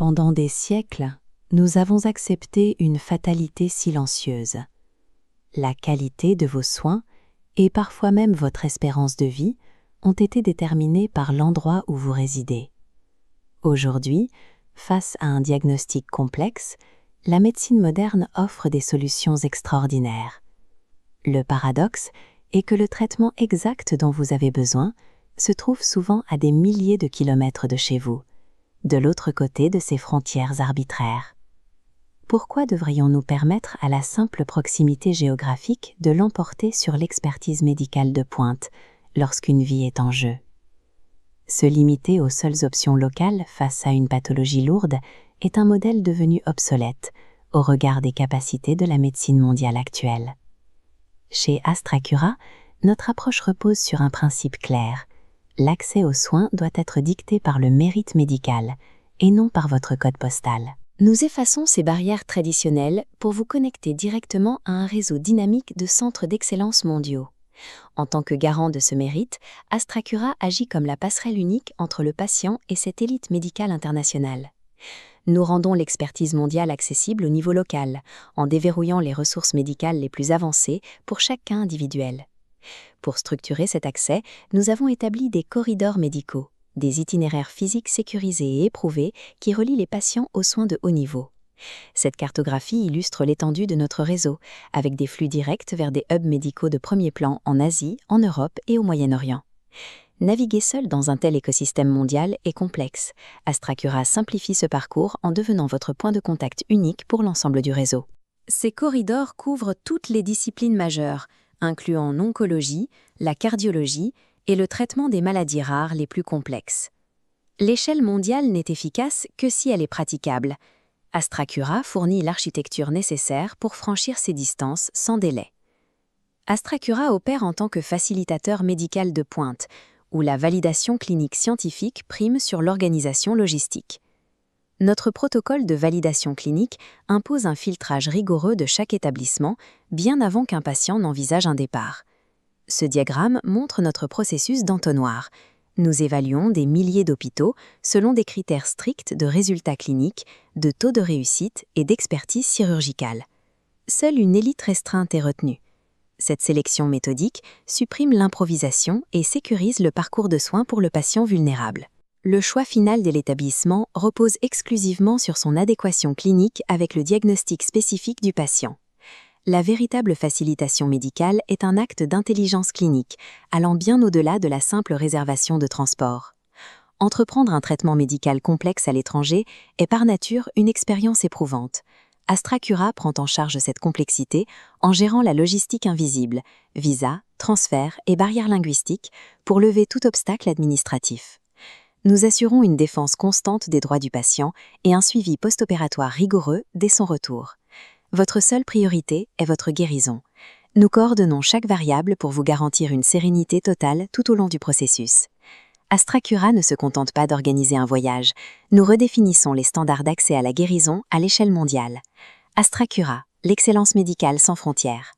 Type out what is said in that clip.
Pendant des siècles, nous avons accepté une fatalité silencieuse. La qualité de vos soins et parfois même votre espérance de vie ont été déterminés par l'endroit où vous résidez. Aujourd'hui, face à un diagnostic complexe, la médecine moderne offre des solutions extraordinaires. Le paradoxe est que le traitement exact dont vous avez besoin se trouve souvent à des milliers de kilomètres de chez vous, de l'autre côté de ces frontières arbitraires. Pourquoi devrions-nous permettre à la simple proximité géographique de l'emporter sur l'expertise médicale de pointe lorsqu'une vie est en jeu? Se limiter aux seules options locales face à une pathologie lourde est un modèle devenu obsolète au regard des capacités de la médecine mondiale actuelle. Chez AstraCura, notre approche repose sur un principe clair. L'accès aux soins doit être dicté par le mérite médical et non par votre code postal. Nous effaçons ces barrières traditionnelles pour vous connecter directement à un réseau dynamique de centres d'excellence mondiaux. En tant que garant de ce mérite, AstraCura agit comme la passerelle unique entre le patient et cette élite médicale internationale. Nous rendons l'expertise mondiale accessible au niveau local, en déverrouillant les ressources médicales les plus avancées pour chaque cas individuel. Pour structurer cet accès, nous avons établi des corridors médicaux, des itinéraires physiques sécurisés et éprouvés qui relient les patients aux soins de haut niveau. Cette cartographie illustre l'étendue de notre réseau, avec des flux directs vers des hubs médicaux de premier plan en Asie, en Europe et au Moyen-Orient. Naviguer seul dans un tel écosystème mondial est complexe. AstraCura simplifie ce parcours en devenant votre point de contact unique pour l'ensemble du réseau. Ces corridors couvrent toutes les disciplines majeures, incluant l'oncologie, la cardiologie et le traitement des maladies rares les plus complexes. L'échelle mondiale n'est efficace que si elle est praticable. AstraCura fournit l'architecture nécessaire pour franchir ces distances sans délai. AstraCura opère en tant que facilitateur médical de pointe, où la validation clinique scientifique prime sur l'organisation logistique. Notre protocole de validation clinique impose un filtrage rigoureux de chaque établissement bien avant qu'un patient n'envisage un départ. Ce diagramme montre notre processus d'entonnoir. Nous évaluons des milliers d'hôpitaux selon des critères stricts de résultats cliniques, de taux de réussite et d'expertise chirurgicale. Seule une élite restreinte est retenue. Cette sélection méthodique supprime l'improvisation et sécurise le parcours de soins pour le patient vulnérable. Le choix final de l'établissement repose exclusivement sur son adéquation clinique avec le diagnostic spécifique du patient. La véritable facilitation médicale est un acte d'intelligence clinique, allant bien au-delà de la simple réservation de transport. Entreprendre un traitement médical complexe à l'étranger est par nature une expérience éprouvante. AstraCura prend en charge cette complexité en gérant la logistique invisible, visa, transfert et barrières linguistiques pour lever tout obstacle administratif. Nous assurons une défense constante des droits du patient et un suivi post-opératoire rigoureux dès son retour. Votre seule priorité est votre guérison. Nous coordonnons chaque variable pour vous garantir une sérénité totale tout au long du processus. AstraCura ne se contente pas d'organiser un voyage. Nous redéfinissons les standards d'accès à la guérison à l'échelle mondiale. AstraCura, l'excellence médicale sans frontières.